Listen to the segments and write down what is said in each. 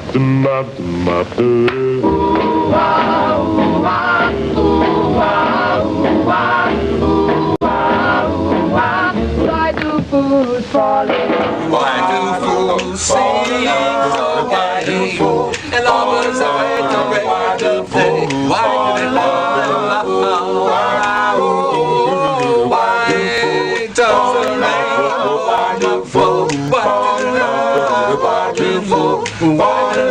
Why do fools fall in love? Why do fools sing so gay? And lovers are ready to play. Why do they love? Why does the rain wonderful? Why do love? Why do fools? Why do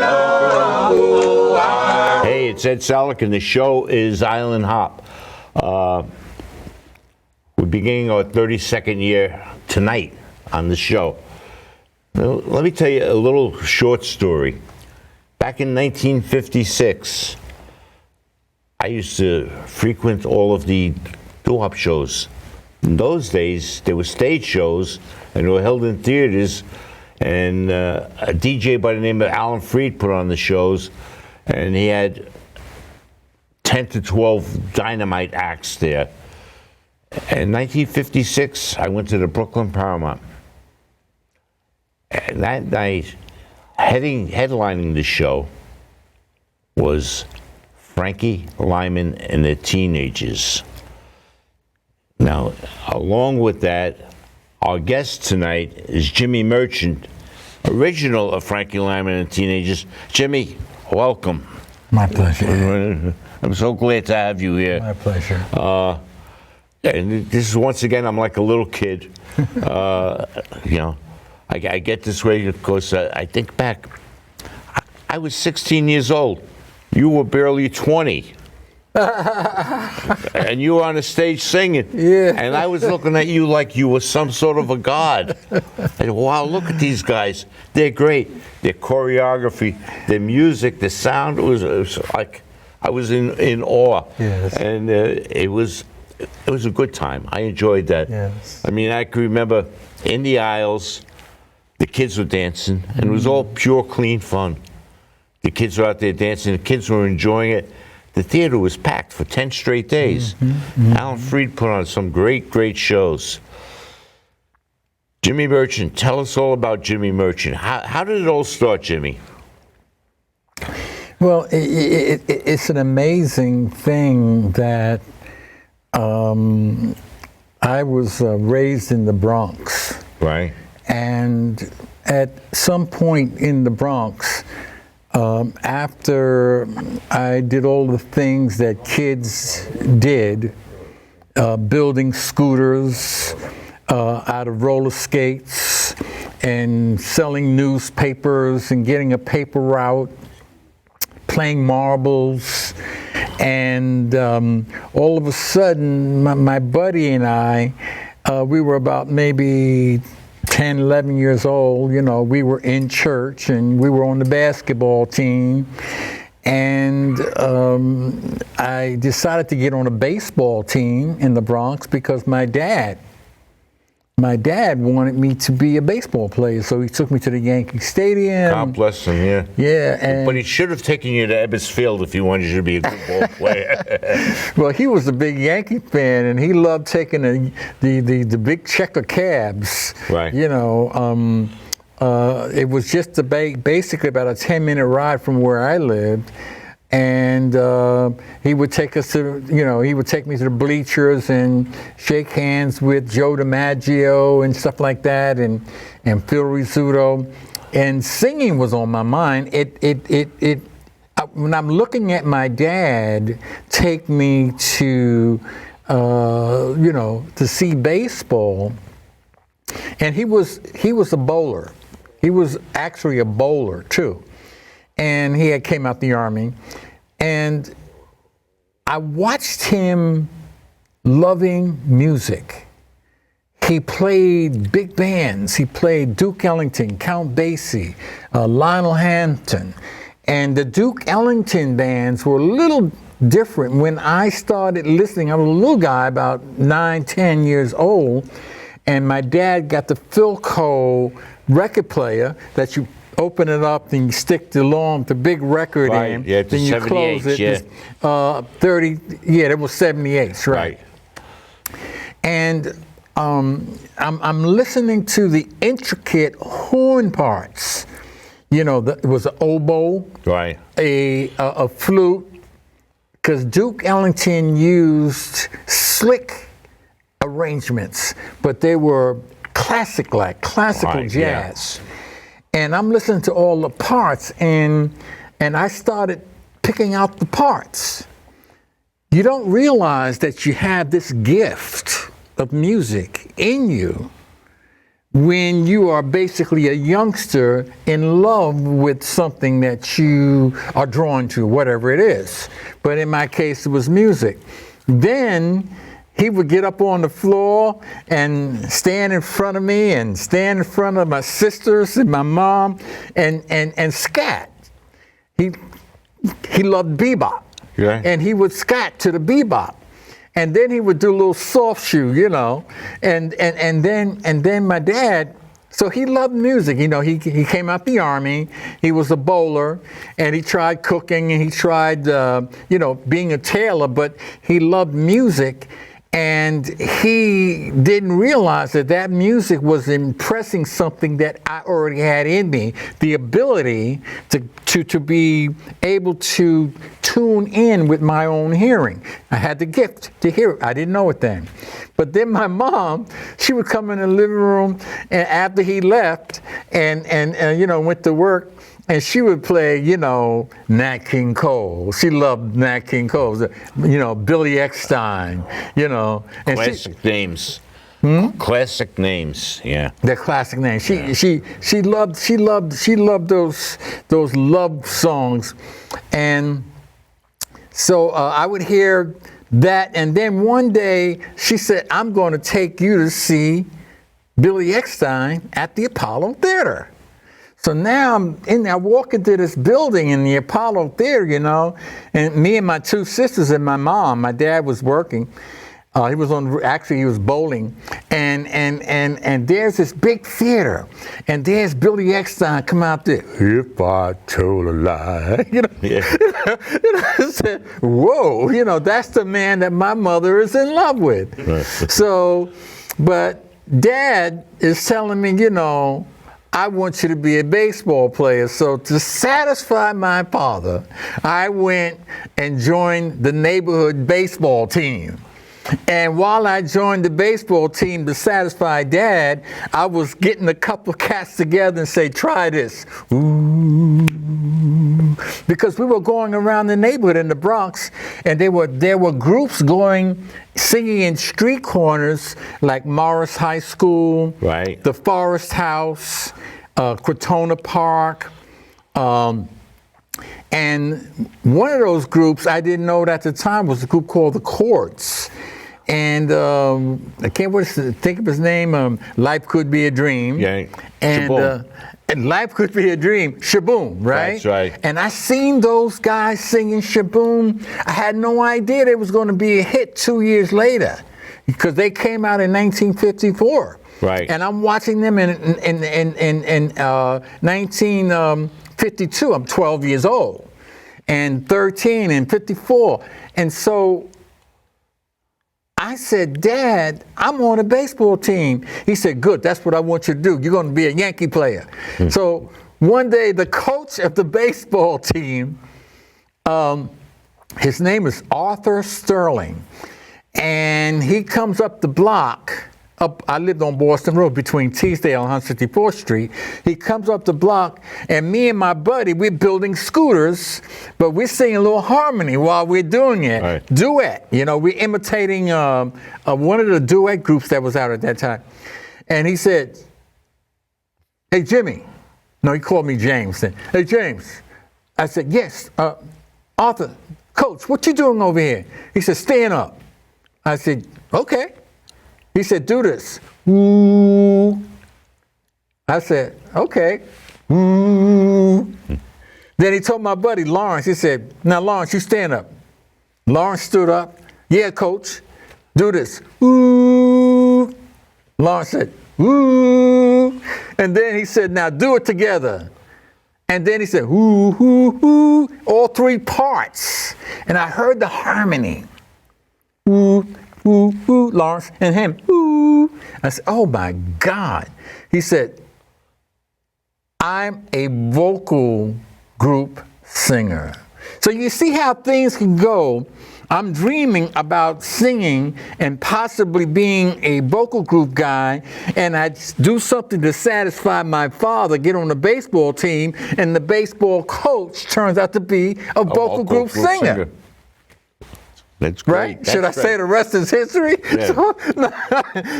love? Hey, it's Ed Saleks, and the show is Island Hop. We're beginning our 32nd year tonight on the show. Now, let me tell you a little short story. Back in 1956, I used to frequent all of the doo-wop shows. In those days, there were stage shows, and they were held in theaters, and a DJ by the name of Alan Freed put on the shows, and he had 10 to 12 dynamite acts there. In 1956, I went to the Brooklyn Paramount. And that night, headlining the show was Frankie Lymon and the Teenagers. Now, along with that, our guest tonight is Jimmy Merchant, original of Frankie Lymon and the Teenagers. Jimmy, welcome. My pleasure. I'm so glad to have you here. My pleasure. And this is, once again, I'm like a little kid. You know, I get this way because I think back. I was 16 years old. You were barely 20. And you were on the stage singing. Yeah. And I was looking at you like you were some sort of a god. And wow, look at these guys. They're great. Their choreography, their music, the sound, it was like I was in awe. Yes. And it was a good time. I enjoyed that. Yes. I mean, I can remember in the aisles, the kids were dancing, and it was all pure, clean fun. The kids were out there dancing. The kids were enjoying it. The theater was packed for 10 straight days. Alan Freed put on some great, great shows. Jimmy Merchant, tell us all about Jimmy Merchant. How did it all start, Jimmy? Well, it's an amazing thing that I was raised in the Bronx. Right. And at some point in the Bronx, after I did all the things that kids did, building scooters out of roller skates and selling newspapers and getting a paper route, playing marbles, and all of a sudden my buddy and I, we were about maybe 10, 11 years old. You know, we were in church and we were on the basketball team, and I decided to get on a baseball team in the Bronx because my dad wanted me to be a baseball player, so he took me to the Yankee Stadium. God bless him, yeah. Yeah, but he should have taken you to Ebbets Field if he wanted you to be a good ball player. Well, he was a big Yankee fan, and he loved taking the big checker cabs. Right. You know, it was just basically about a 10-minute ride from where I lived. And he would take us to, he would take me to the bleachers and shake hands with Joe DiMaggio and stuff like that, and Phil Rizzuto. And singing was on my mind. When I'm looking at my dad take me to, to see baseball, and he was a bowler. He was actually a bowler too. And he had came out the Army, and I watched him loving music. He played big bands. He played Duke Ellington, Count Basie, Lionel Hampton, and the Duke Ellington bands were a little different. When I started listening, I was a little guy, about 9, 10 years old, and my dad got the Philco record player that you open it up and you stick the big record in. Yeah, then you close it. Yeah. 30. Yeah, it was 78s, right? And I'm listening to the intricate horn parts. it was an oboe, Right. a flute, because Duke Ellington used slick arrangements, but they were classical Right, yeah. jazz. And I'm listening to all the parts, and I started picking out the parts. You don't realize that you have this gift of music in you when you are basically a youngster in love with something that you are drawn to, whatever it is. But in my case, it was music. Then he would get up on the floor and stand in front of me and stand in front of my sisters and my mom and scat. He loved bebop. Yeah. And he would scat to the bebop. And then he would do a little soft shoe, and then my dad, so he loved music. He came out the Army, he was a bowler, and he tried cooking, and he tried, being a tailor, but he loved music. And he didn't realize that music was impressing something that I already had in me, the ability to be able to tune in with my own hearing. I had the gift to hear it. I didn't know it then. But then my mom, she would come in the living room, and after he left and went to work, and she would play, Nat King Cole. She loved Nat King Cole. Billy Eckstine, And Classic names. Classic names, yeah. The classic names. She loved those love songs. And so I would hear that, and then one day she said, I'm going to take you to see Billy Eckstine at the Apollo Theater. So now I walk into this building in the Apollo Theater, and me and my two sisters and my mom. My dad was working. He was bowling, and there's this big theater, and there's Billy Eckstine come out there. If I told a lie, I said, whoa, that's the man that my mother is in love with. Right. So, but Dad is telling me, I want you to be a baseball player. So to satisfy my father, I went and joined the neighborhood baseball team. And while I joined the baseball team to satisfy Dad, I was getting a couple of cats together and say, try this. Ooh. Because we were going around the neighborhood in the Bronx, and there were groups singing in street corners like Morris High School, Right. the Forest House, Crotona Park, and one of those groups I didn't know at the time was a group called the Chords. And I can't think of his name. Life Could Be a Dream. Yeah. And Life Could Be a Dream. Shaboom, right? That's right. And I seen those guys singing Shaboom. I had no idea they was going to be a hit 2 years later, because they came out in 1954. Right. And I'm watching them in 1952. I'm 12 years old, and 13 and 54. And so I said, Dad, I'm on a baseball team. He said, good, that's what I want you to do. You're going to be a Yankee player. So one day, the coach of the baseball team, his name is Arthur Sterling, and he comes up the block. I lived on Boston Road between Teasdale and 154th Street. He comes up the block, and me and my buddy, we're building scooters, but we're singing a little harmony while we're doing it. Right. Duet. We're imitating one of the duet groups that was out at that time. And he said, hey, Jimmy. No, he called me James. Hey, James. I said, yes. Arthur, Coach, what you doing over here? He said, stand up. I said, okay. He said, do this. Ooh. I said, okay. Ooh. Then he told my buddy, Lawrence, he said, now, Lawrence, you stand up. Lawrence stood up. Yeah, Coach, do this. Ooh. Lawrence said, ooh. And then he said, now do it together. And then he said, ooh, ooh, ooh, all three parts. And I heard the harmony. Ooh. Ooh, ooh, Lawrence, and him, ooh. I said, oh my God. He said, I'm a vocal group singer. So you see how things can go. I'm dreaming about singing and possibly being a vocal group guy, and I do something to satisfy my father, get on the baseball team, and the baseball coach turns out to be a vocal group singer. That's great. Right? That's Should I say the rest is history? Yeah.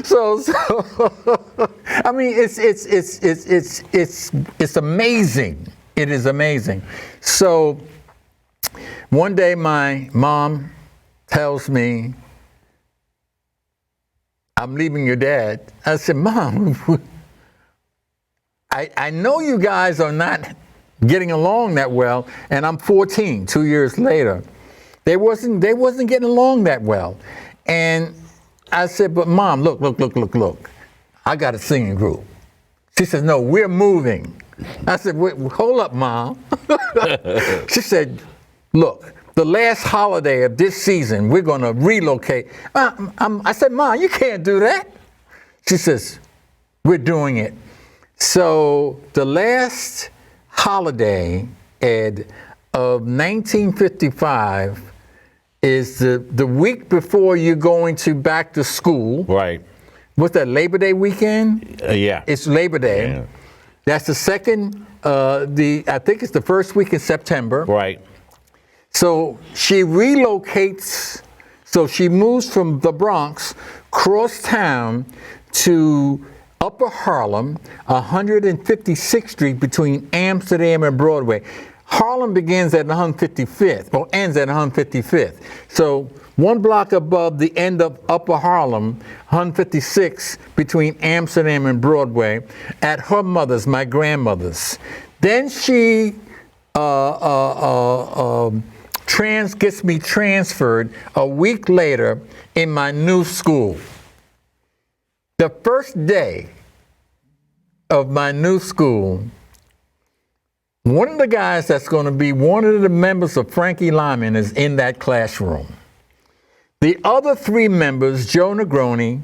So, I mean, it's amazing. It is amazing. So, one day my mom tells me, I'm leaving your dad. I said, Mom, I know you guys are not getting along that well, and I'm 14, 2 years later. They wasn't getting along that well. And I said, but Mom, look. I got a singing group. She says, no, we're moving. I said, wait, hold up, Mom. She said, look, the last holiday of this season, we're going to relocate. I said, Mom, you can't do that. She says, we're doing it. So the last holiday, Ed, of 1955 is the week before you're going to back to school. Right. What's that, Labor Day weekend? Yeah. It's Labor Day. Yeah. That's the second, I think it's the first week in September. Right. So she relocates, so she moves from the Bronx, cross town to Upper Harlem, 156th Street between Amsterdam and Broadway. Harlem begins at 155th, or ends at 155th. So one block above the end of Upper Harlem, 156th, between Amsterdam and Broadway, at her mother's, my grandmother's. Then she gets me transferred a week later in my new school. The first day of my new school, one of the guys that's going to be one of the members of Frankie Lymon is in that classroom. The other three members, Joe Negroni,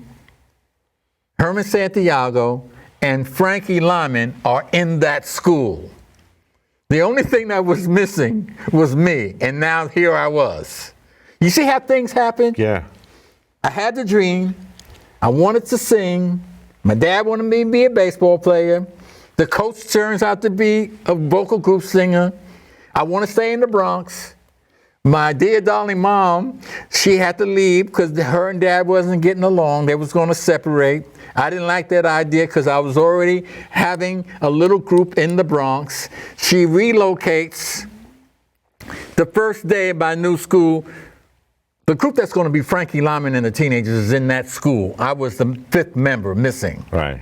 Herman Santiago, and Frankie Lymon, are in that school. The only thing that was missing was me, and now here I was. You see how things happen? Yeah. I had the dream. I wanted to sing. My dad wanted me to be a baseball player. The coach turns out to be a vocal group singer. I want to stay in the Bronx. My dear darling mom, she had to leave because her and dad wasn't getting along. They was going to separate. I didn't like that idea because I was already having a little group in the Bronx. She relocates. The first day of my new school, the group that's going to be Frankie Lymon and the Teenagers is in that school. I was the fifth member missing. Right.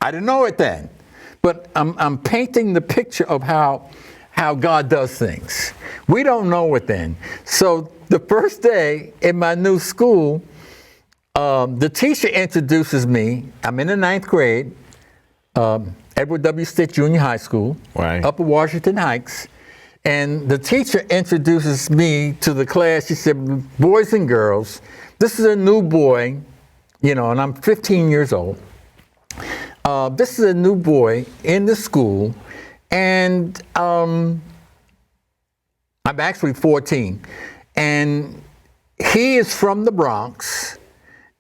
I didn't know it then. But I'm painting the picture of how God does things. We don't know it then. So the first day in my new school, the teacher introduces me. I'm in the 9th grade, Edward W. Stitt Junior High School, Right. Upper Washington Heights. And the teacher introduces me to the class. She said, boys and girls, this is a new boy, and I'm 15 years old. This is a new boy in the school, and I'm actually 14, and he is from the Bronx,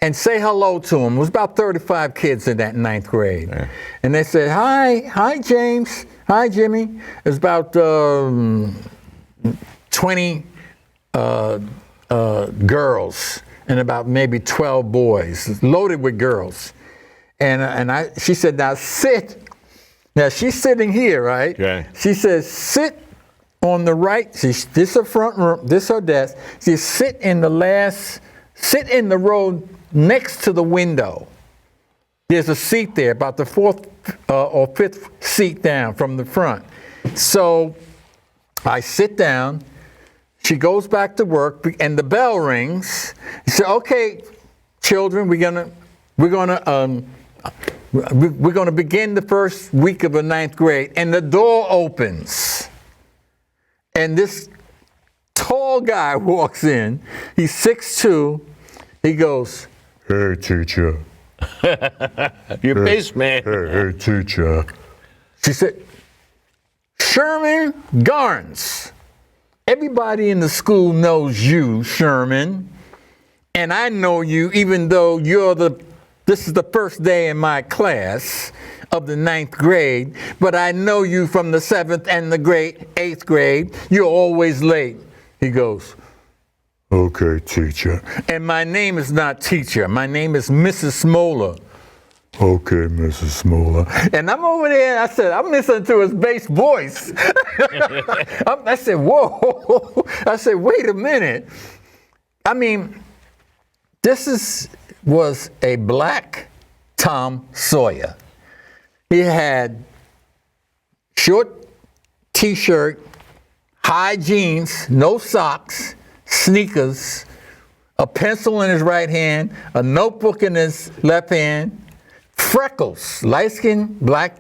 and say hello to him. It was about 35 kids in that 9th grade. Yeah. And they said, hi James, hi Jimmy. It was about 20 girls and about maybe 12 boys, loaded with girls. And she said, now sit. Now she's sitting here, right? Yeah. She says, sit on the right. This is her front room. This is her desk. She sit in the row next to the window. There's a seat there, about the 4th or 5th seat down from the front. So I sit down. She goes back to work, and the bell rings. She said, "Okay, children, we're gonna begin the first week of the 9th grade." And the door opens, and this tall guy walks in. He's 6'2". He goes, "Hey, teacher." Your bass man. Hey, teacher. She said, Sherman Garnes. Everybody in the school knows you, Sherman. And I know you even though this is the first day in my class of the 9th grade, but I know you from the 7th and the 8th grade. You're always late. He goes, okay, teacher. And my name is not teacher. My name is Mrs. Smoller. Okay, Mrs. Smoller. And I'm over there, I said, I'm listening to his bass voice. I said, whoa. I said, wait a minute. I mean, this was a black Tom Sawyer. He had short t-shirt, high jeans, no socks, sneakers, a pencil in his right hand, a notebook in his left hand, freckles, light-skinned black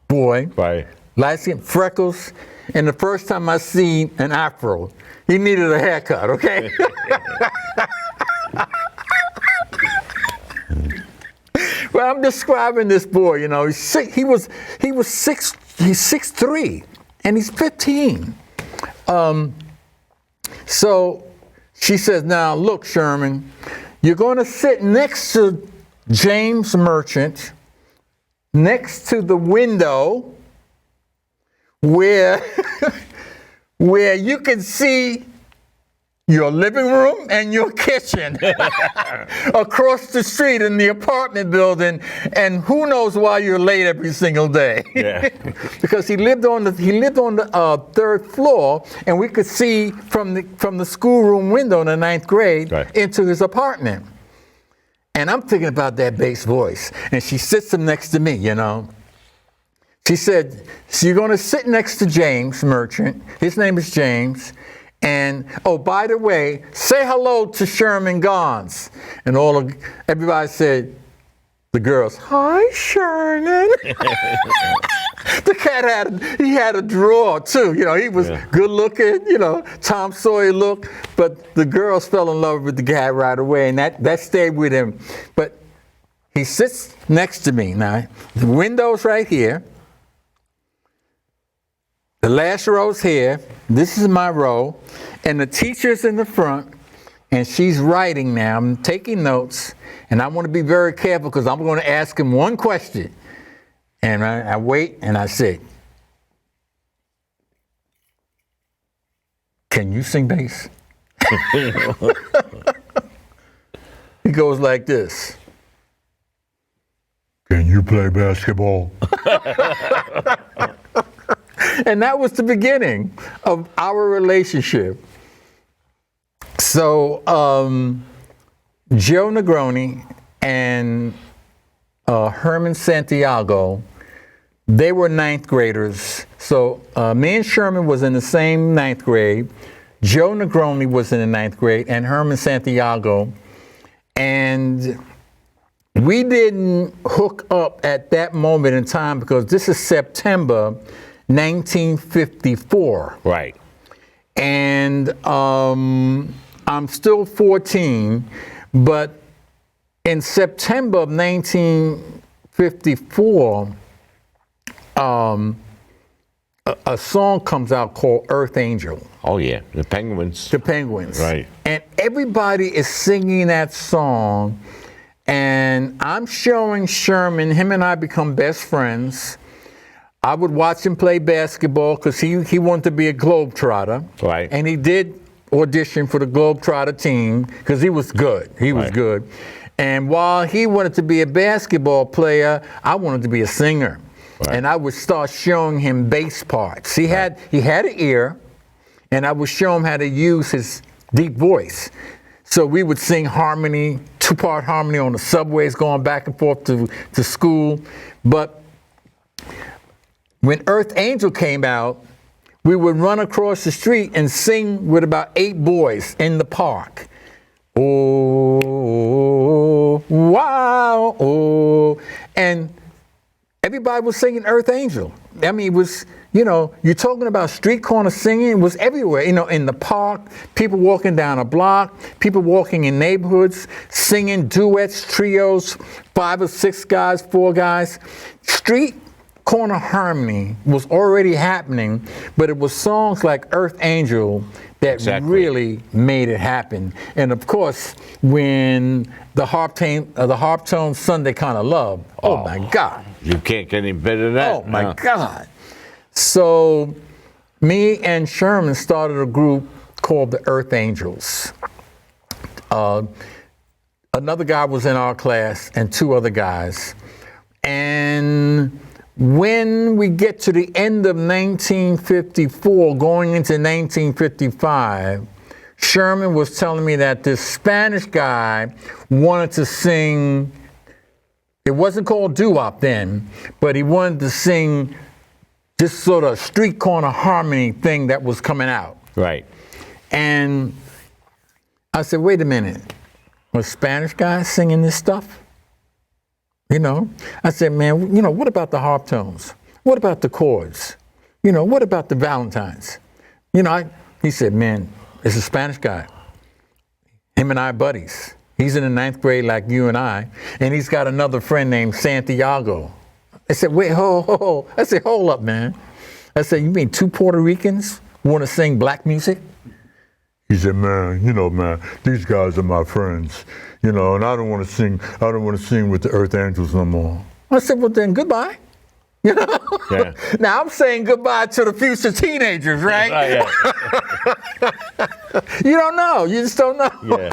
boy, Right. light-skinned freckles, and the first time I seen an afro, he needed a haircut, okay? Well, I'm describing this boy, you know, he's 6'3", and he's 15. So she says, now look, Sherman, you're going to sit next to James Merchant, next to the window where you can see your living room and your kitchen across the street in the apartment building, and who knows why you're late every single day. Yeah. Because he lived on the 3rd floor, and we could see from the schoolroom window in the 9th grade into his apartment. And I'm thinking about that bass voice, and she sits him next to me, you know. She said, so you're going to sit next to James Merchant. His name is James. And, oh, by the way, say hello to Sherman Garnes. And everybody said, the girls, hi, Sherman. The cat had a drawer, too. You know, he was good looking, you know, Tom Sawyer look. But the girls fell in love with the guy right away, and that stayed with him. But he sits next to me. Now, the window's right here. The last row's here. This is my row. And the teacher's in the front, and she's writing now. I'm taking notes, and I want to be very careful because I'm going to ask him one question. And I wait, and I say, can you sing bass? He goes like this. Can you play basketball? And that was the beginning of our relationship. So Joe Negroni and Herman Santiago, they were 9th graders. So me and Sherman was in the same 9th grade. Joe Negroni was in the 9th grade, and Herman Santiago. And we didn't hook up at that moment in time because this is September 1954. Right. And I'm still 14, but in September of 1954, a song comes out called Earth Angel. Oh, yeah. The Penguins. The Penguins. Right. And everybody is singing that song. And I'm showing Sherman, him and I become best friends. I would watch him play basketball because he wanted to be a Globetrotter. Right. And he did audition for the Globetrotter team because he was good. He was good. And while he wanted to be a basketball player, I wanted to be a singer. Right. And I would start showing him bass parts. He had an ear, and I would show him how to use his deep voice. So we would sing harmony, 2-part harmony on the subways going back and forth to school. But when Earth Angel came out, we would run across the street and sing with about 8 boys in the park. Oh, wow, oh. And everybody was singing Earth Angel. I mean, it was, you're talking about street corner singing. It was everywhere, in the park, people walking down a block, people walking in neighborhoods, singing duets, trios, 5 or 6 guys, 4 guys. Street corner harmony was already happening, but it was songs like Earth Angel that really made it happen. And of course, when the harp tone Sunday Kind of Love, oh my God. You can't get any better than that. Oh my God. So me and Sherman started a group called the Earth Angels. Another guy was in our class and two other guys. And when we get to the end of 1954, going into 1955, Sherman was telling me that this Spanish guy wanted to sing, it wasn't called doo-wop then, but he wanted to sing this sort of street corner harmony thing that was coming out. Right. And I said, wait a minute, was Spanish guys singing this stuff? You know, I said, man, you know, what about the harp tones? What about the chords? You know, what about the Valentines? You know, he said, man, it's a Spanish guy. Him and I are buddies. He's in the 9th grade like you and I, and he's got another friend named Santiago. I said, wait, hold. I said, hold up, man. I said, you mean two Puerto Ricans want to sing black music? He said, man, you know, man, these guys are my friends, you know, and I don't want to sing with the Earth Angels no more. I said, well, then goodbye. You know? Yeah. Now I'm saying goodbye to the future teenagers, right? You don't know. You just don't know. Yeah.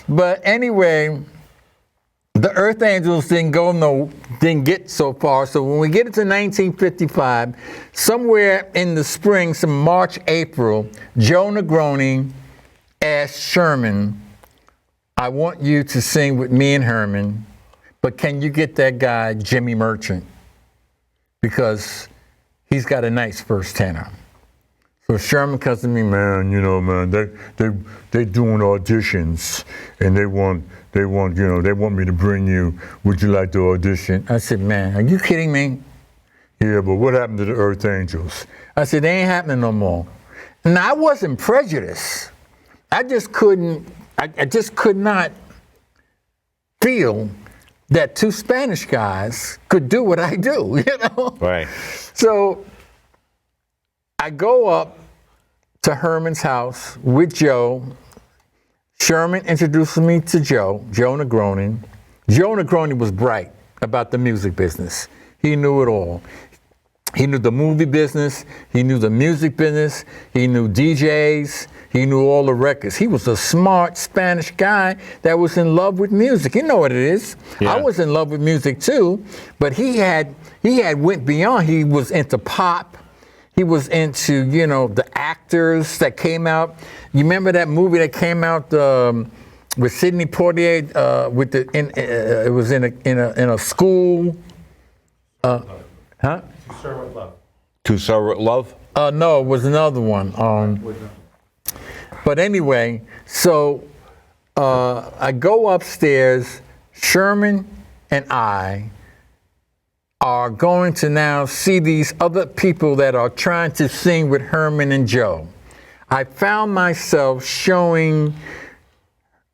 But anyway, the Earth Angels didn't get so far. So when we get into 1955, somewhere in the spring, some March, April, Joe Negroni asked Sherman, I want you to sing with me and Herman, but can you get that guy, Jimmy Merchant? Because he's got a nice first tenor. So Sherman comes to me, man, you know, man, they doing auditions and they want me to bring you. Would you like to audition? I said, man, are you kidding me? Yeah, but what happened to the Earth Angels? I said, they ain't happening no more. Now I wasn't prejudiced. I just could not feel that two Spanish guys could do what I do, you know? Right. So I go up to Herman's house with Joe. Sherman introduces me to Joe Negroni. Joe Negroni was bright about the music business. He knew it all. He knew the movie business. He knew the music business. He knew DJs. He knew all the records. He was a smart Spanish guy that was in love with music. You know what it is. Yeah. I was in love with music too, but he had went beyond. He was into pop. He was into, you know, the actors that came out. You remember that movie that came out with Sidney Poitier? It was in a school. Huh? To Serve with Love. To Serve with Love? No, it was another one. But anyway, so I go upstairs. Sherman and I are going to now see these other people that are trying to sing with Herman and Joe. I found myself showing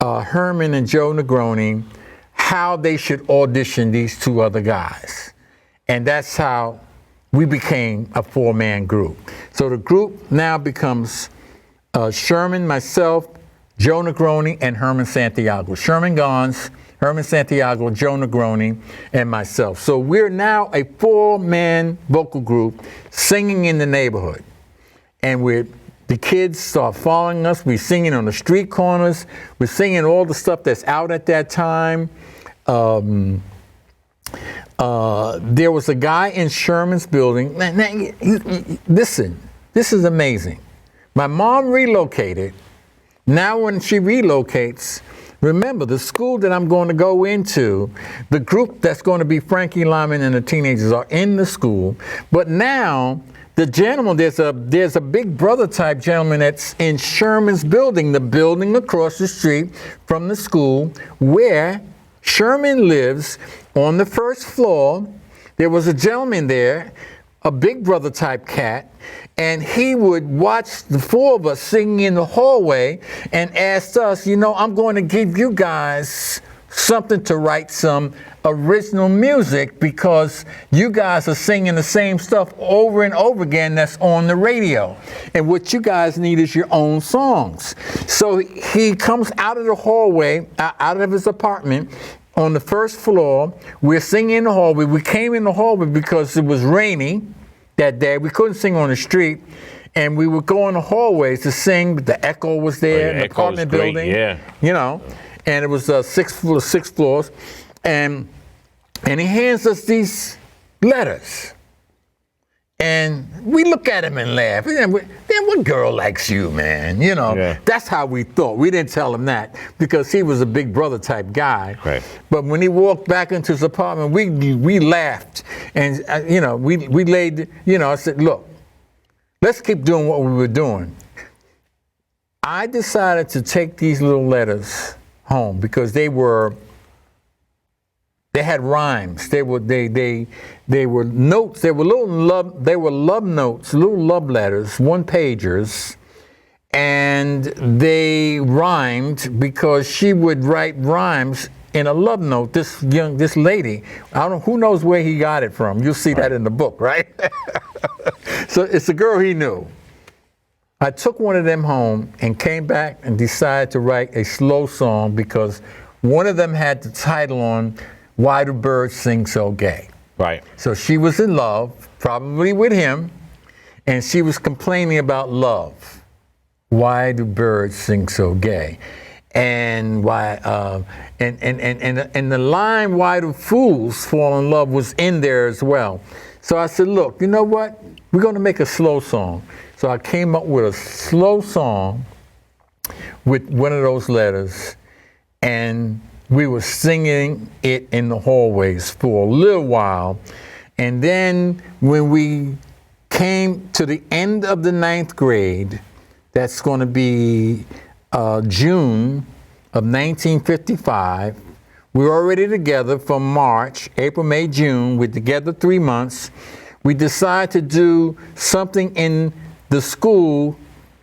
Herman and Joe Negroni how they should audition these two other guys. And that's how we became a four-man group. So the group now becomes Sherman, myself, Joe Negroni, and Herman Santiago. Sherman Gons, Herman Santiago, Joe Negroni, and myself. So we're now a four-man vocal group singing in the neighborhood. And the kids start following us. We're singing on the street corners. We're singing all the stuff that's out at that time. There was a guy in Sherman's building. Now, listen, this is amazing. My mom relocated. Now when she relocates, remember the school that I'm going to go into, the group that's going to be Frankie Lymon and the teenagers are in the school. But now the gentleman, there's a big brother type gentleman that's in Sherman's building, the building across the street from the school where Sherman lives. On the first floor, there was a gentleman there, a big brother type cat, and he would watch the four of us singing in the hallway and asked us, you know, I'm going to give you guys something to write some original music because you guys are singing the same stuff over and over again that's on the radio. And what you guys need is your own songs. So he comes out of the hallway, out of his apartment, on the first floor. We're singing in the hallway. We came in the hallway because it was rainy that day. We couldn't sing on the street. And we would go in the hallways to sing. The echo was there, in the apartment building. Yeah. You know, and it was six floors. And he hands us these letters. And we look at him and laugh. Then what girl likes you, man? You know, that's how we thought. We didn't tell him that because he was a big brother type guy. Right. But when he walked back into his apartment, we laughed. And, you know, we laid, you know, I said, look, let's keep doing what we were doing. I decided to take these little letters home because they had rhymes. They were notes. They were love notes, little love letters, one-pagers, and they rhymed because she would write rhymes in a love note. This lady, I don't know, who knows where he got it from. You'll see that in the book, right? So it's a girl he knew. I took one of them home and came back and decided to write a slow song because one of them had the title on Why Do Birds Sing So Gay? Right. So she was in love, probably with him, and she was complaining about love. Why do birds sing so gay? And why? And the line "Why do fools fall in love" was in there as well. So I said, look, you know what? We're going to make a slow song. So I came up with a slow song with one of those letters, and we were singing it in the hallways for a little while. And then when we came to the end of the 9th grade, that's going to be June of 1955. We were already together from March, April, May, June. We're together 3 months. We decided to do something in the school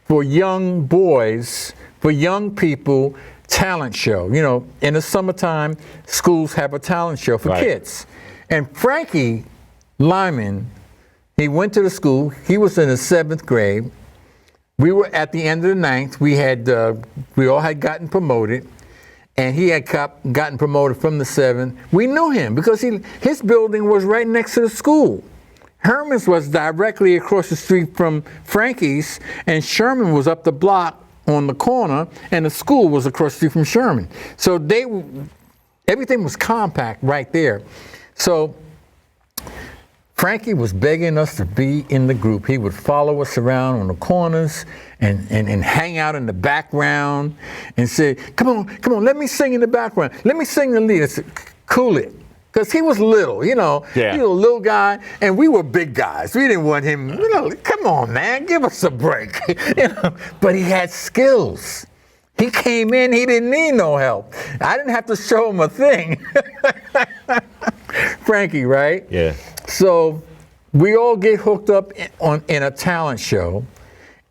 for young boys, for young people, talent show. You know, in the summertime, schools have a talent show for kids. And Frankie Lymon, he went to the school. He was in the 7th grade. We were at the end of the 9th. We all had gotten promoted, and he had gotten promoted from the 7th. We knew him because his building was right next to the school. Herman's was directly across the street from Frankie's, and Sherman was up the block on the corner, and the school was across the street from Sherman. So everything was compact right there. So Frankie was begging us to be in the group. He would follow us around on the corners and hang out in the background and say, come on, let me sing in the background. Let me sing the lead. I said, cool it. Because he was little, you know. He was a little guy, and we were big guys. We didn't want him, you know, come on, man, give us a break. You know? But he had skills. He came in, he didn't need no help. I didn't have to show him a thing. Frankie, right? Yeah. So we all get hooked up in a talent show,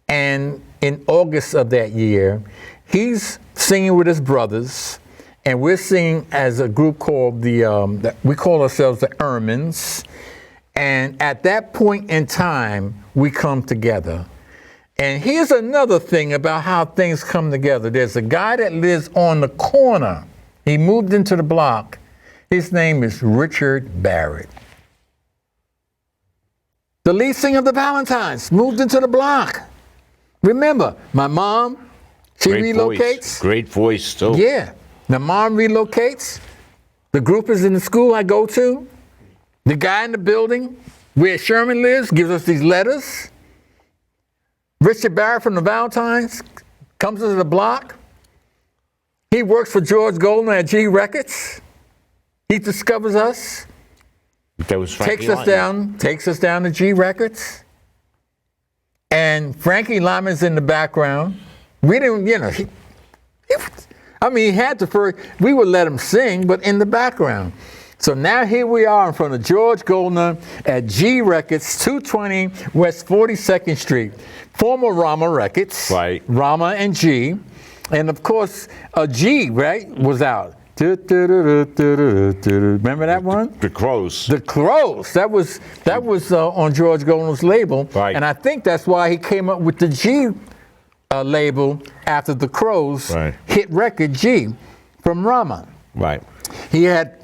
and in August of that year, he's singing with his brothers, and we're singing as a group called we call ourselves the Ermins. And at that point in time, we come together. And here's another thing about how things come together. There's a guy that lives on the corner. He moved into the block. His name is Richard Barrett. The lead singer of the Valentines moved into the block. Remember, my mom, she relocates. Great voice, too. Yeah. The mom relocates. The group is in the school I go to. The guy in the building where Sherman lives gives us these letters. Richard Barrett from the Valentines comes into the block. He works for George Golden at G Records. He discovers us. That was Frankie takes us down to G Records. And Frankie Lymon's in the background. We didn't, you know, he had to first, we would let him sing, but in the background. So now here we are in front of George Goldner at G Records, 220 West 42nd Street. Former Rama Records. Right. Rama and G. And of course, G, right, was out. Remember that one? The Crows. The Crows. That was on George Golden's label, Right. and I think that's why he came up with the G label after the Crows Right. hit record G from Rama. Right. He had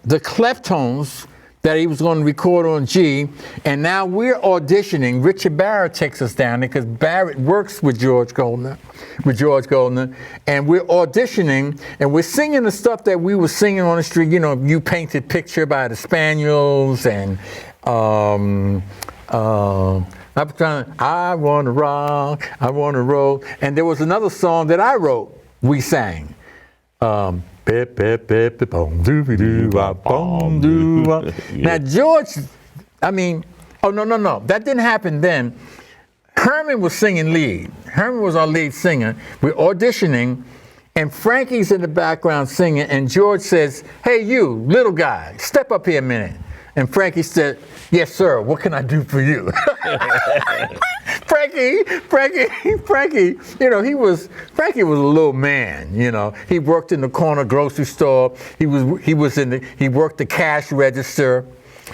the clef tones that he was going to record on G, and now we're auditioning. Richard Barrett takes us down there because Barrett works with George Goldner, and we're auditioning and we're singing the stuff that we were singing on the street. You know, You Painted Picture by the Spaniels, and I want to rock, I want to roll, and there was another song that I wrote. We sang. Now George, no, that didn't happen then. Herman was singing lead. Herman was our lead singer. We're auditioning, and Frankie's in the background singing, and George says, "Hey, you, little guy, step up here a minute." And Frankie said, "Yes, sir, what can I do for you?" Frankie, you know, Frankie was a little man, you know. He worked in the corner grocery store. He worked the cash register.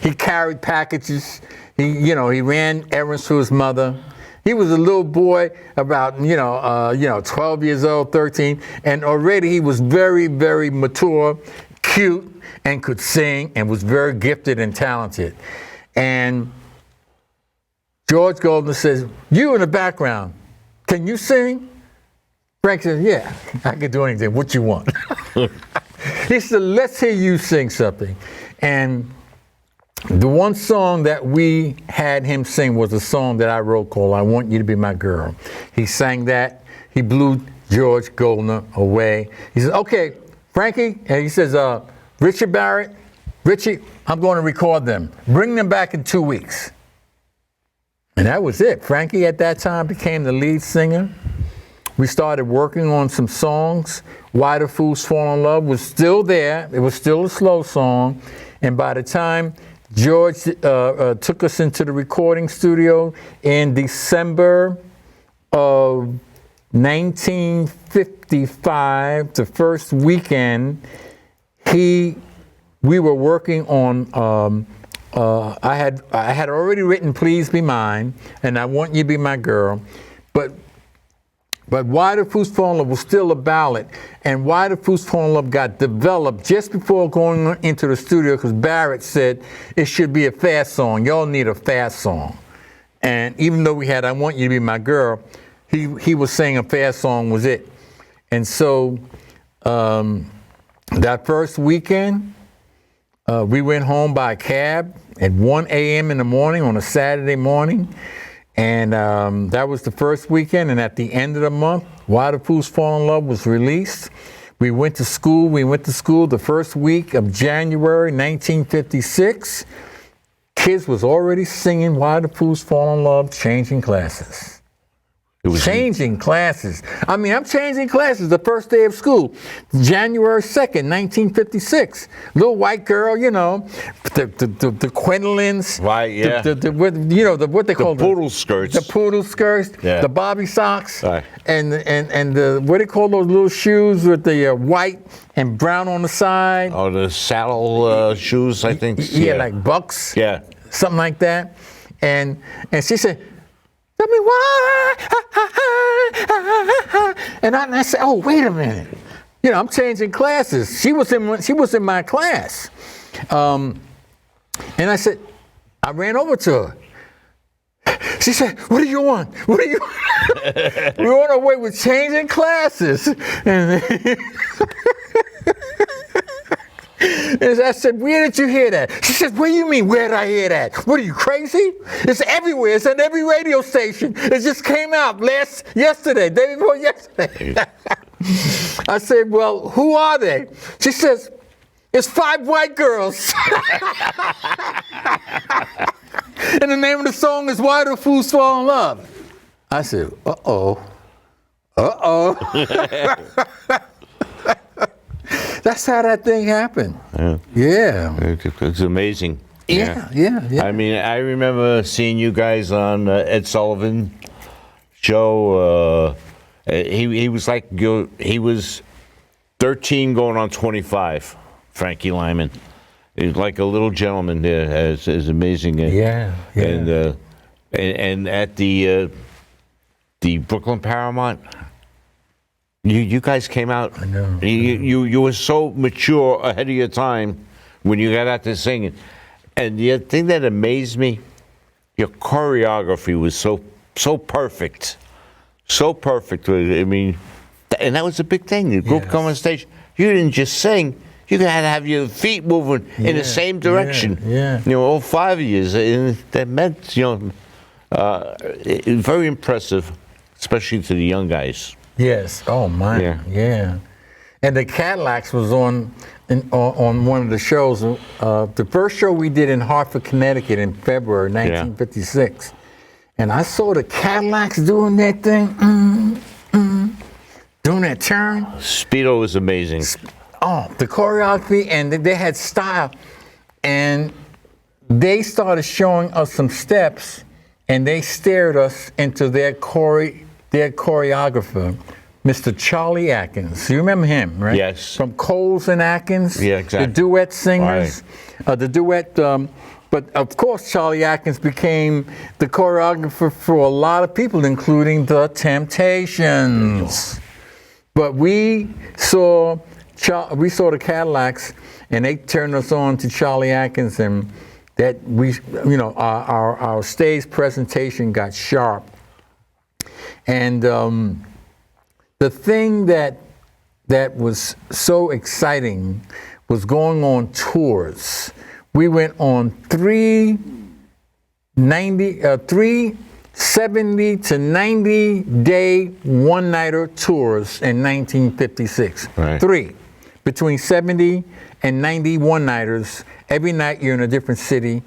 He carried packages. He ran errands for his mother. He was a little boy about 12 years old, 13, and already he was very, very mature, cute, and could sing, and was very gifted and talented. And George Goldner says, "You in the background, can you sing?" Frank says, "Yeah, I can do anything. What you want?" He said, "Let's hear you sing something." And the one song that we had him sing was a song that I wrote called "I Want You to Be My Girl." He sang that. He blew George Goldner away. He says, "Okay, Frankie," and he says, Richard Barrett, Richie, I'm going to record them. Bring them back in 2 weeks." And that was it. Frankie at that time became the lead singer. We started working on some songs. Why the Fools Fall in Love was still there. It was still a slow song. And by the time George took us into the recording studio in December of 1955, the first weekend, we were working on, I had already written Please Be Mine and I Want You to Be My Girl, but Why the Fools Fall in Love was still a ballad, and Why the Fools Fall in Love got developed just before going into the studio because Barrett said it should be a fast song. Y'all need a fast song. And even though we had I Want You to Be My Girl, he was saying a fast song was it. And so that first weekend, we went home by cab at 1 a.m. in the morning on a Saturday morning. And that was the first weekend. And at the end of the month, Why the Fools Fall in Love was released. We went to school. The first week of January 1956. Kids was already singing Why the Fools Fall in Love, changing classes. Changing classes. I mean, I'm changing classes the first day of school, January 2nd, 1956. Little white girl, you know, the crinolines. Right, yeah. What they call the poodle skirts. The poodle skirts, yeah. The bobby socks, right. and the what do they call those little shoes with the white and brown on the side? Oh, the saddle shoes, I think. Yeah, like Bucks. Yeah. Something like that. And she said, "Tell me why." And I said, "Oh, wait a minute. You know, I'm changing classes." She was in my class. And I said, I ran over to her. She said, "What do you want? What do you want?" We're on our way with changing classes. And I said, "Where did you hear that?" She said, "What do you mean, where did I hear that? What are you, crazy? It's everywhere. It's on every radio station. It just came out yesterday, day before yesterday." I said, "Well, who are they?" She says, "It's 5 white girls." And the name of the song is Why the Fools Fall in Love. I said, uh-oh. That's how that thing happened. Yeah. It's amazing. Yeah. I mean, I remember seeing you guys on Ed Sullivan show. He was like, he was 13 going on 25, Frankie Lymon. He's like a little gentleman there, as amazing. Yeah. And at the Brooklyn Paramount, you guys came out. I know. You were so mature ahead of your time when you got out there singing. And the thing that amazed me, your choreography was so perfect. So perfect. I mean, and that was a big thing. The group come on stage. You didn't just sing. You had to have your feet moving in the same direction. Yeah. You know, all 5 years. And that meant, very impressive, especially to the young guys. Yes. Oh my. Yeah. And the Cadillacs was on one of the shows. The first show we did in Hartford, Connecticut, in February 1956, and I saw the Cadillacs doing that thing, doing that turn. Speedo was amazing. Oh, the choreography, and they had style, and they started showing us some steps, and they steered us into their choreographer, Mr. Charlie Atkins. You remember him, right? Yes. From Coles and Atkins. Yeah, exactly. The duet singers. Right. The duet. But of course, Charlie Atkins became the choreographer for a lot of people, including the Temptations. But we saw the Cadillacs, and they turned us on to Charlie Atkins, and that our stage presentation got sharp. And the thing that was so exciting was going on tours. We went on 70 to 90 day one-nighter tours in 1956. Right. 3. Between 70 and 90 one-nighters. Every night you're in a different city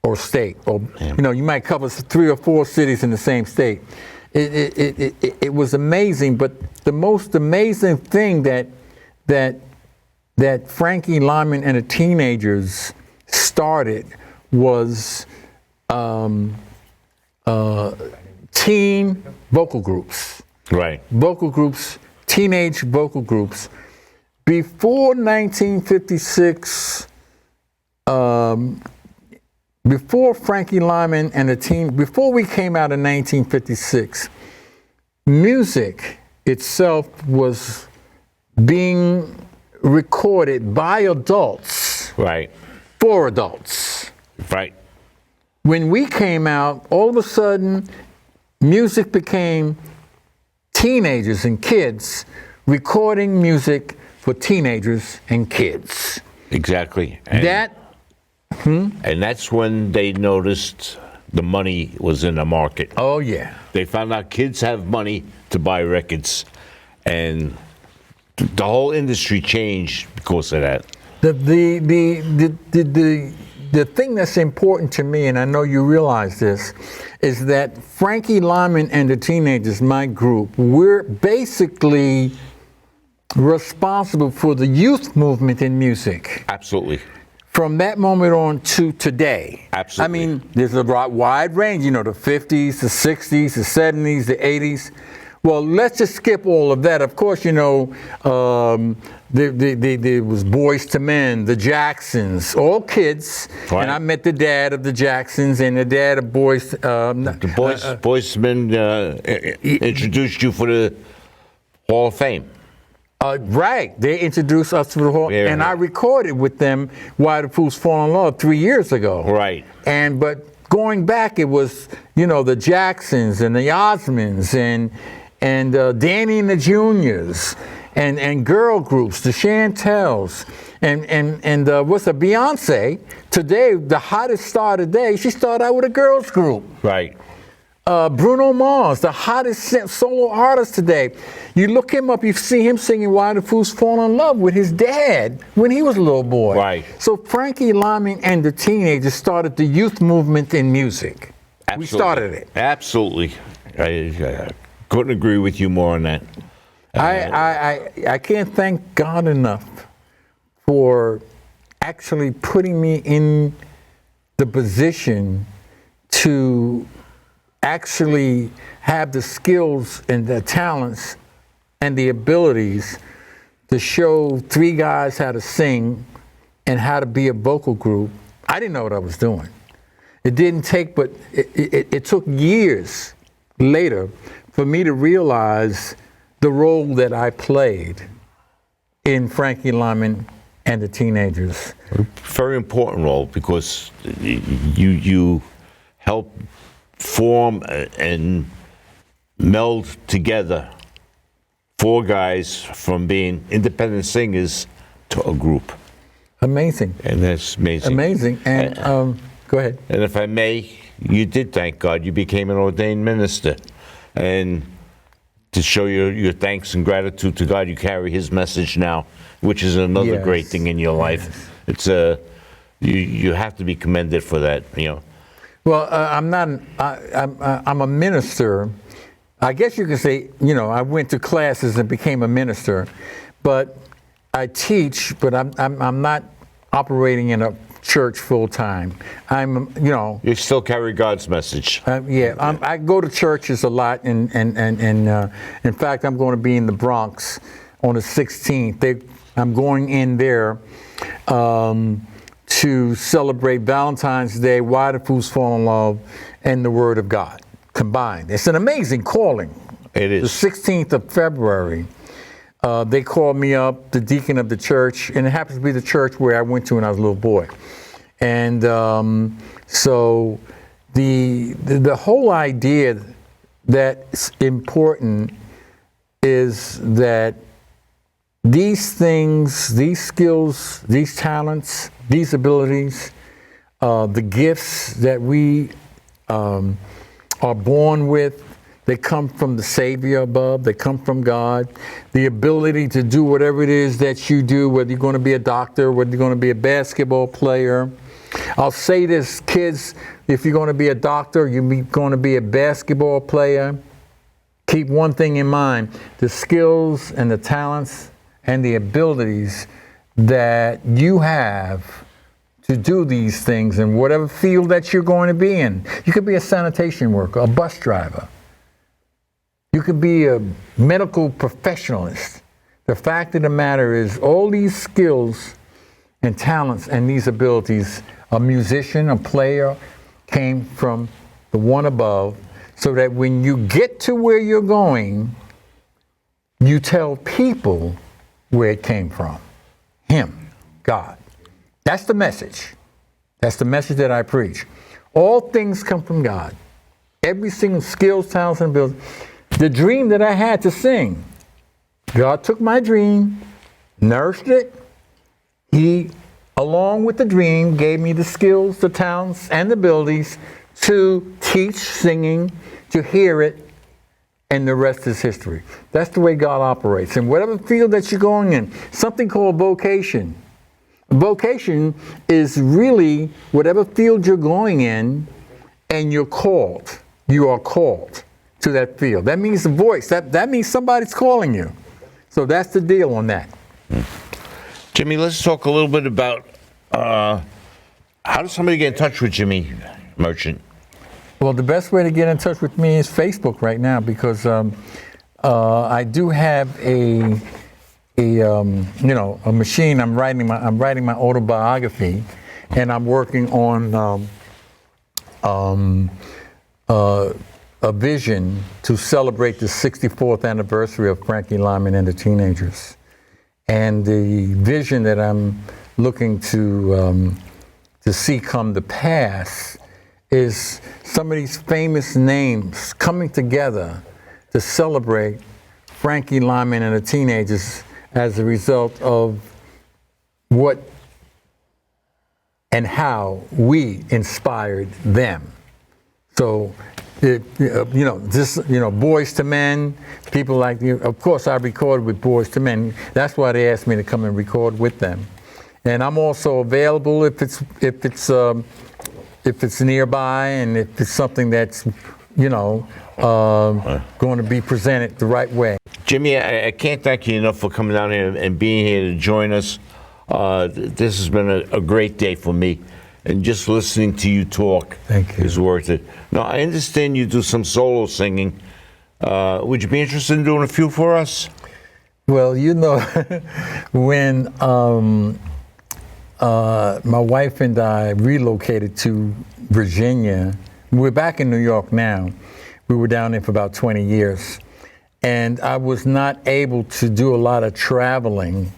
or state. Or you might cover 3 or 4 cities in the same state. It was amazing, but the most amazing thing that Frankie Lymon and the Teenagers started was teen vocal groups. Right. Vocal groups, teenage vocal groups. Before 1956, before Frankie Lymon and the team, before we came out in 1956, music itself was being recorded by adults. Right. For adults. Right. When we came out, all of a sudden, music became teenagers and kids recording music for teenagers and kids. Exactly. And and that's when they noticed the money was in the market. Oh yeah. They found out kids have money to buy records, and the whole industry changed because of that. The thing that's important to me, and I know you realize this, is that Frankie Lymon and the Teenagers, my group, we're basically responsible for the youth movement in music. Absolutely. From that moment on to today. Absolutely. I mean, there's a wide range, the 50s, the 60s, the 70s, the 80s. Well, let's just skip all of that. Of course, there was Boys to Men, the Jacksons, all kids. Right. And I met the dad of the Jacksons and the dad of Boys. The Boys to Men introduced you for the Hall of Fame. Right. They introduced us to the Hall, and I Right. recorded with them Why the Fools Fall in Love 3 years ago. Right. But going back, it was, the Jacksons and the Osmonds and Danny and the Juniors and girl groups, the Chantels, and what's that, Beyonce. Today, the hottest star today, she started out with a girls group. Right. Bruno Mars, the hottest solo artist today. You look him up, you see him singing Why the Fools Fall in Love with his dad when he was a little boy. Right. So Frankie Lymon and the Teenagers started the youth movement in music. Absolutely. We started it. Absolutely. I couldn't agree with you more on that. I can't thank God enough for actually putting me in the position to actually have the skills and the talents and the abilities to show 3 guys how to sing and how to be a vocal group, I didn't know what I was doing. It didn't take, but it took years later for me to realize the role that I played in Frankie Lymon and the Teenagers. Very important role, because you help form and meld together 4 guys from being independent singers to a group. Amazing. And that's amazing. Amazing. And go ahead. And if I may, you did, thank God, you became an ordained minister. And to show your thanks and gratitude to God, you carry his message now, which is another great thing in your life. It's you have to be commended for that, you know. Well, I'm a minister. I guess you could say, you know, I went to classes and became a minister, but I teach, but I'm not operating in a church full time. You still carry God's message. I go to churches a lot, and in fact, I'm going to be in the Bronx on the 16th. I'm going in there to celebrate Valentine's Day, Why the Fools Fall in Love, and the Word of God combined. It's an amazing calling. It is. The 16th of February. They called me up, the deacon of the church, and it happens to be the church where I went to when I was a little boy. And so the whole idea that's important is that these things, these skills, these talents, these abilities, the gifts that we are born with, they come from the Savior above. They come from God. The ability to do whatever it is that you do, whether you're going to be a doctor, whether you're going to be a basketball player. I'll say this, kids, if you're going to be a doctor, you're going to be a basketball player, keep one thing in mind: the skills and the talents and the abilities that you have to do these things in whatever field that you're going to be in. You could be a sanitation worker, a bus driver. You could be a medical professionalist. The fact of the matter is, all these skills and talents and these abilities, a musician, a player, came from the one above, so that when you get to where you're going, you tell people where it came from. Him, God. That's the message. That's the message that I preach. All things come from God. Every single skills, talents, and abilities. The dream that I had to sing, God took my dream, nourished it. He, along with the dream, gave me the skills, the talents, and the abilities to teach singing, to hear it, and the rest is history. That's the way God operates. In whatever field that you're going in, something called vocation. Vocation is really whatever field you're going in, and you're called. You are called to that field. That means the voice. That means somebody's calling you. So that's the deal on that. Jimmy, let's talk a little bit about how does somebody get in touch with Jimmy Merchant? Well, the best way to get in touch with me is Facebook right now, because I do have a machine. I'm writing my autobiography, and I'm working on a vision to celebrate the 64th anniversary of Frankie Lymon and the Teenagers. And the vision that I'm looking to see come to pass is some of these famous names coming together to celebrate Frankie Lymon and the Teenagers as a result of what and how we inspired them. So, Boys to Men, people like you. Of course, I recorded with Boys to Men. That's why they asked me to come and record with them. And I'm also available if it's nearby, and if it's something that's, going to be presented the right way. Jimmy, I can't thank you enough for coming down here and being here to join us. This has been a great day for me, and just listening to you talk is worth it. Now, I understand you do some solo singing. Would you be interested in doing a few for us? Well, you know, when my wife and I relocated to Virginia, we're back in New York now. We were down there for about 20 years. And I was not able to do a lot of traveling.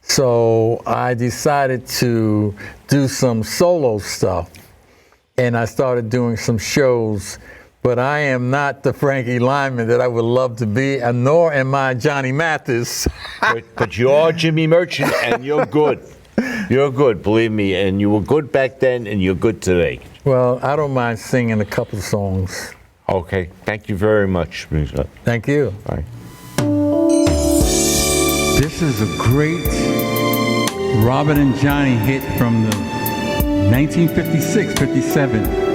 So I decided to do some solo stuff. And I started doing some shows. But I am not the Frankie Lymon that I would love to be, and nor am I Johnny Mathis. but you are Jimmy Merchant, and you're good. You're good, believe me. And you were good back then, and you're good today. Well, I don't mind singing a couple songs. Okay. Thank you very much. Thank you. Bye. This is a great Robert and Johnny hit from the 1956-57.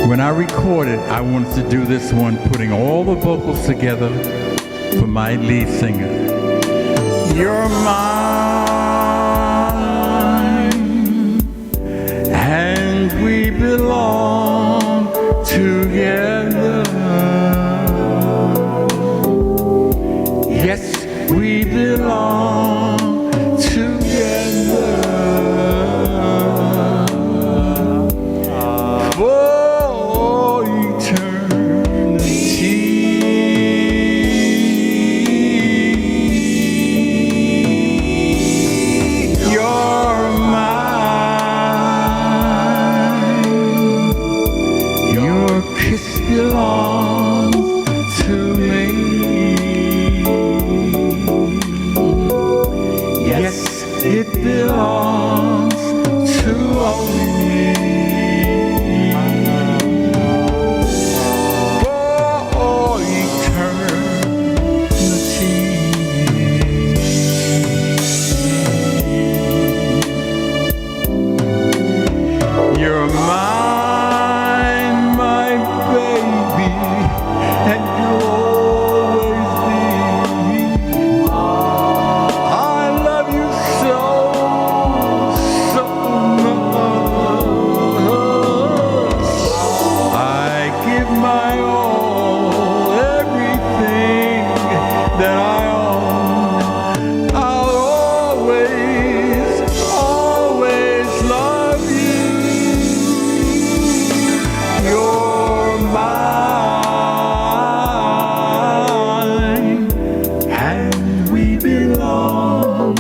When I recorded, I wanted to do this one, putting all the vocals together for my lead singer. You're mine, and we belong together. Yes, we belong together. For eternity. You're mine. Your kiss belongs to me. Yes, it belongs to only me. For eternity. You're mine, my baby, and you'll always be. I love you so, so much. I give my all, everything that I own. I'll always, always love you. You're mine, and we belong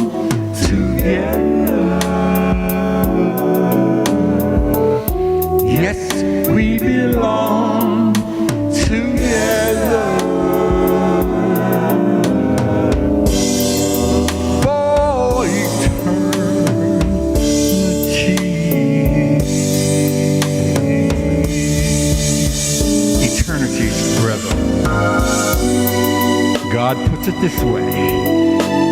together. Yes, we belong together. For eternity. Eternity is forever. God puts it this way: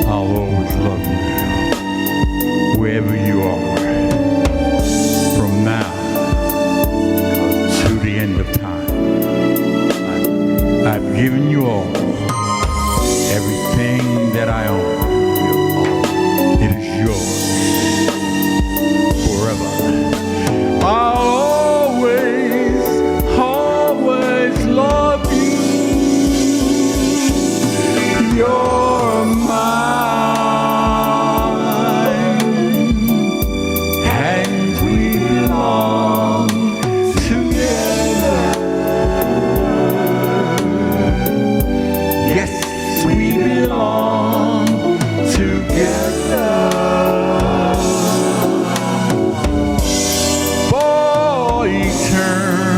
I'll always love you wherever you are, from now to the end of time. I've given you all, everything that I own. It is yours forever. I'll always, always love you. You're mine, and we belong together. Yes, we belong together. For eternity.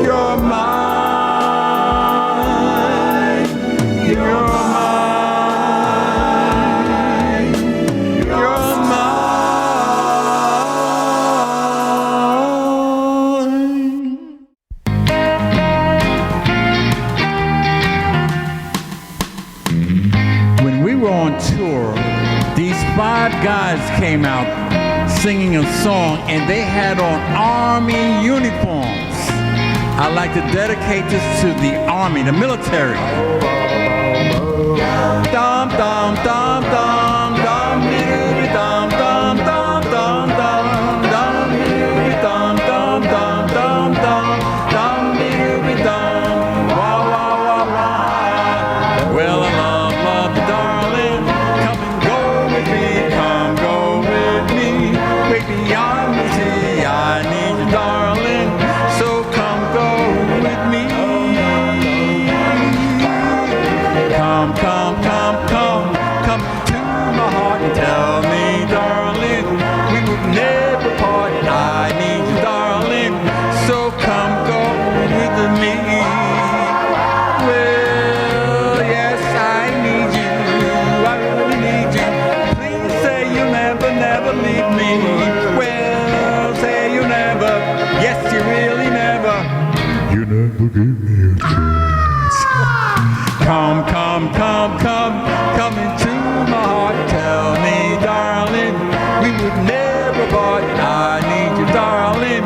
You're mine. You're mine. You're mine. When we were on tour, these 5 guys came out singing a song, and they had on Army uniforms. I'd like to dedicate this to the Army, the military. Dum dum dum dum dum dum dum dum dum dum dum dum dum come, come, come, come, come to my heart and tell me, darling, we would never part. I need you, darling, so come go with me. Well, yes, I need you, I really need you. Please say you'll never, never leave me. Well, say you never, yes, you really never. You never give me a chance. Come, come, come, come, come into my heart. Tell me, darling, we would never part. I need you, darling,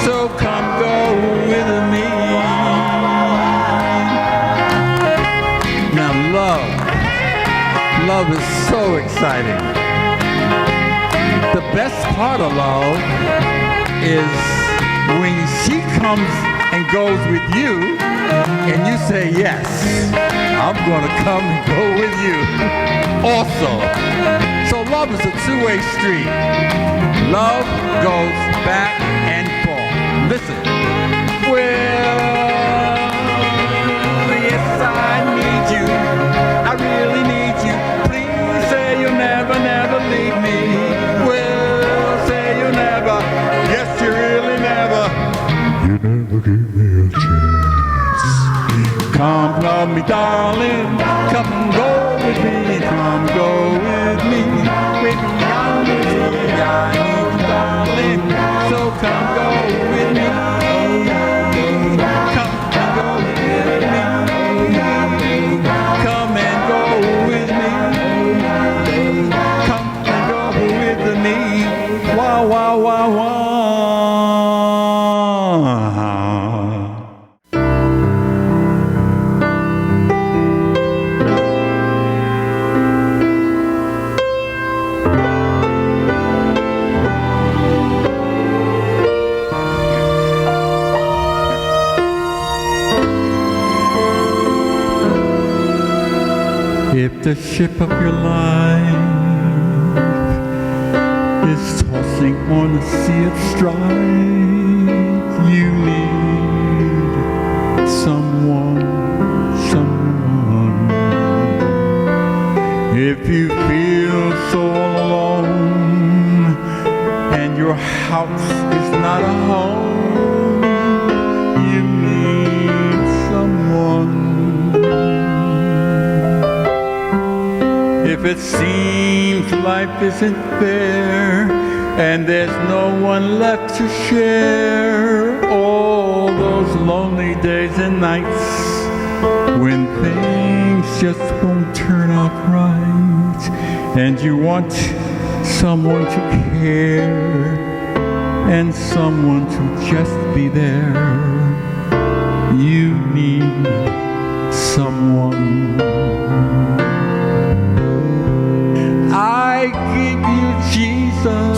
so come go with me. Now, love is so exciting. The best part of love is when she comes and goes with you, and you say, yes, I'm gonna come and go with you also. So love is a two-way street. Love goes back and forth. Listen. Well, yes, I need you. I really need you. Please say you'll never, never leave me. Well, say you'll never. Yes, you really never. You never give me a chance. Come love me, darling. Come and go with me. Come go with me. With me, I'm with you. I need you, darling. So come go with me. Come and go with me. Come and go with me. Come and go with me. Wow, wow, wow, wow. If the ship of your life is tossing on a sea of strife, you need someone. If you feel so alone and your house is not a home, you need someone. If it seems life isn't fair and there's no one left to share all those lonely days and nights when things just won't turn out right and you want someone to care and someone to just be there, you need someone. I give you Jesus.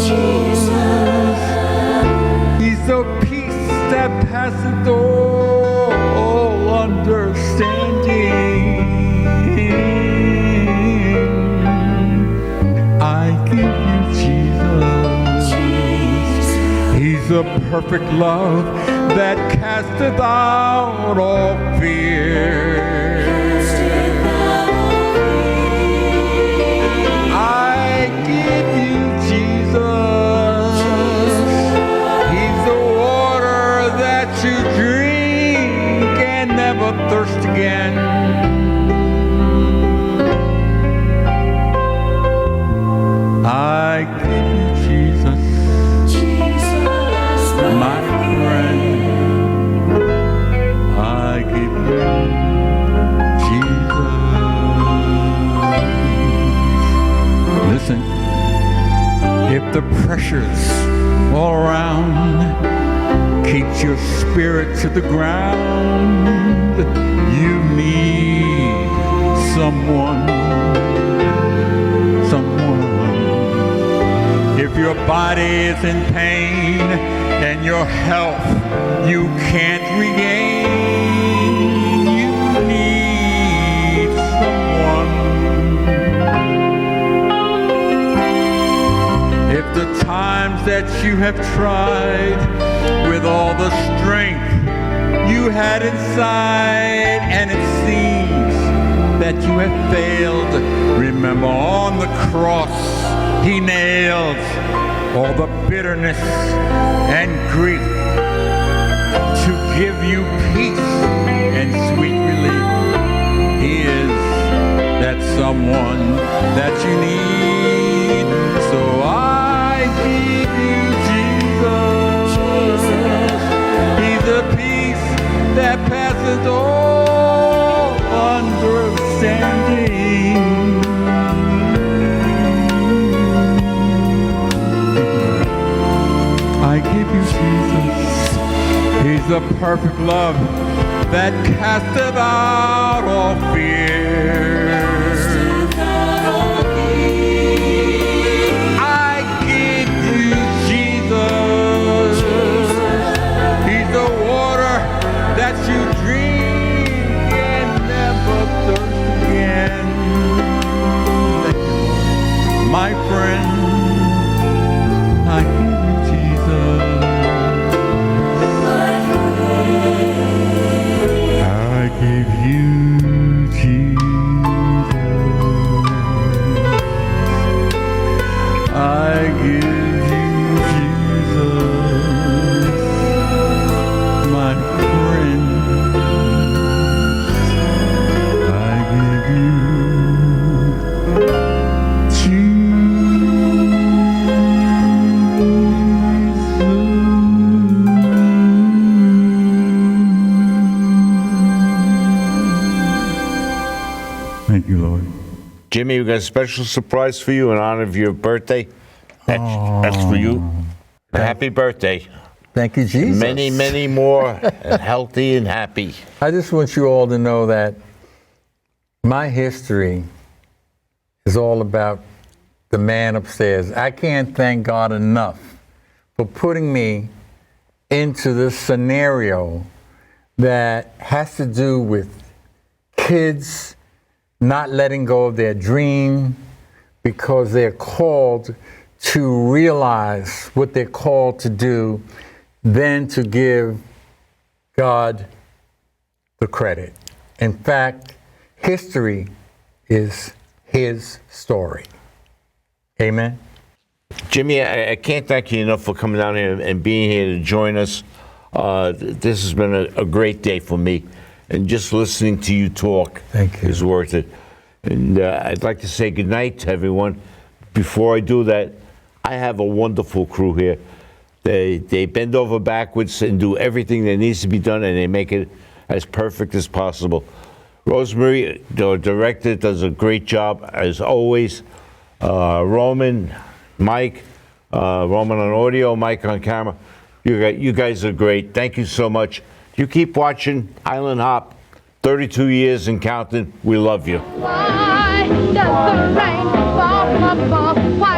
He's the peace that passeth all understanding. I give you Jesus. He's the perfect love that casteth out all fear. Thirst again. I give you Jesus, my friend. I give you Jesus. Listen, if the pressures all around keeps your spirit to the ground, you need someone. If your body is in pain and your health you can't regain, you need someone. If the times that you have tried with all the strength you had inside and it seems that you have failed. Remember on the cross, he nailed all the bitterness and grief to give you peace and sweet relief. He is that someone that you need. So I give you Jesus. He's the peace that passes all understanding. I give you Jesus. He's the perfect love that casteth out all fear. I give you Jesus. He's the water that you drink and never thirst again. My friend, I give you Jesus. I give you Jesus. I give you Jesus, my friend. I give you Jesus. Thank you, Lord. Jimmy, we got a special surprise for you in honor of your birthday. That's for you. Happy birthday. Thank you, Jesus. Many, many more, and healthy and happy. I just want you all to know that my history is all about the man upstairs. I can't thank God enough for putting me into this scenario that has to do with kids not letting go of their dream because they're called to realize what they're called to do, then to give God the credit. In fact, history is his story. Amen. Jimmy, I can't thank you enough for coming down here and being here to join us. This has been a great day for me. And just listening to you talk is worth it. And I'd like to say goodnight to everyone. Before I do that, I have a wonderful crew here. They bend over backwards and do everything that needs to be done, and they make it as perfect as possible. Rosemary, the director, does a great job, as always. Roman, Mike, Roman on audio, Mike on camera. You guys are great. Thank you so much. You keep watching Island Hop. 32 years and counting. We love you. Why does the rain fall from above? Why